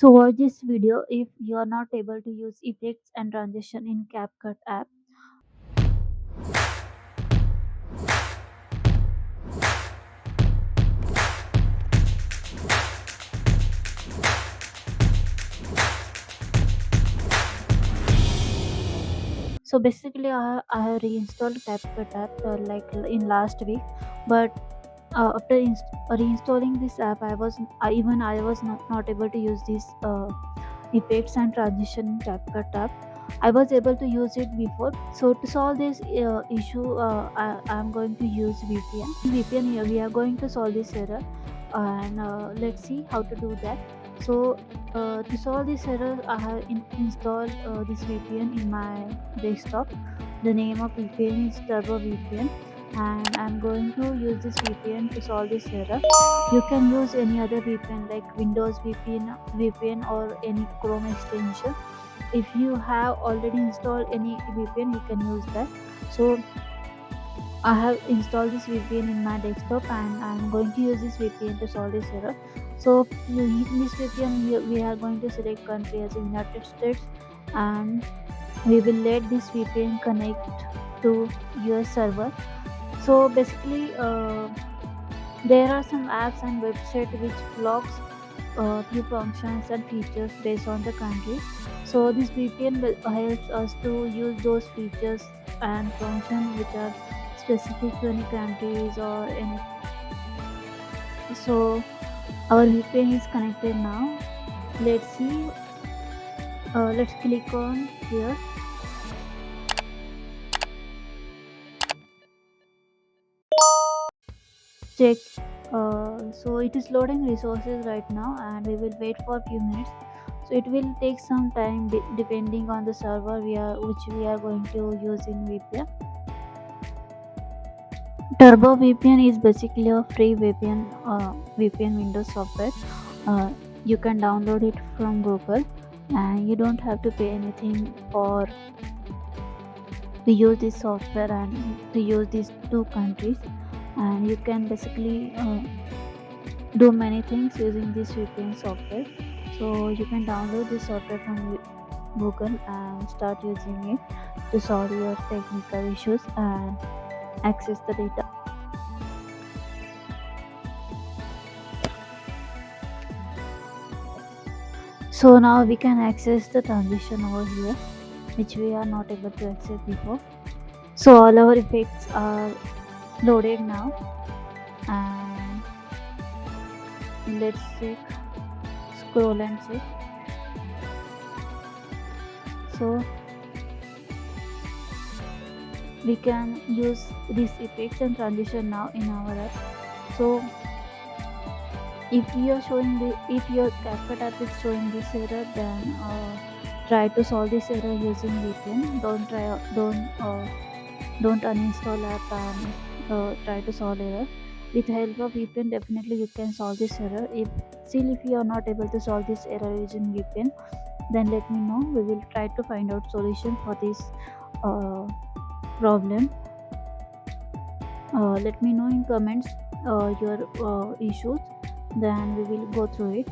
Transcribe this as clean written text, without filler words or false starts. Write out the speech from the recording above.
So watch this video if you are not able to use effects and transition in CapCut app. So basically, I have reinstalled CapCut app in last week, but after reinstalling this app, I was not able to use these effects and transition in CapCut app. I was able to use it before. So to solve this issue, I'm going to use VPN. VPN here, we are going to solve this error, and let's see how to do that. So to solve this error, I have installed this VPN in my desktop. The name of VPN is Turbo VPN, and I'm going to use this VPN to solve this error. You can use any other VPN like Windows VPN or any Chrome extension. If you have already installed any VPN, you can use that. So I have installed this VPN in my desktop, and I'm going to use this VPN to solve this error. So in this VPN, we are going to select country as United States, and we will let this VPN connect to US server. So basically, there are some apps and website which blocks few functions and features based on the country. So this VPN helps us to use those features and functions which are specific to any countries or any. So our VPN is connected now. Let's see. Let's click on here. Check. So it is loading resources right now, and we will wait for a few minutes. So it will take some time depending on the server which we are going to use in VPN. Turbo VPN is basically a free VPN Windows software. You can download it from Google, and you don't have to pay anything for to use this software and to use these two countries. And you can basically do many things using this VPN software. So you can download this software from Google and start using it to solve your technical issues and access the data. So now we can access the transition over here, which we are not able to access before. So all our effects are loaded now, and let's check, scroll and check. So we can use these effects and transition now in our app. So if your CapCut app is showing this error, then try to solve this error using VPN. Don't uninstall app and try to solve error. With the help of VPN, definitely you can solve this error. If you are not able to solve this error using VPN, then let me know. We will try to find out solution for this uh, problem. Let me know in comments your issues, then we will go through it.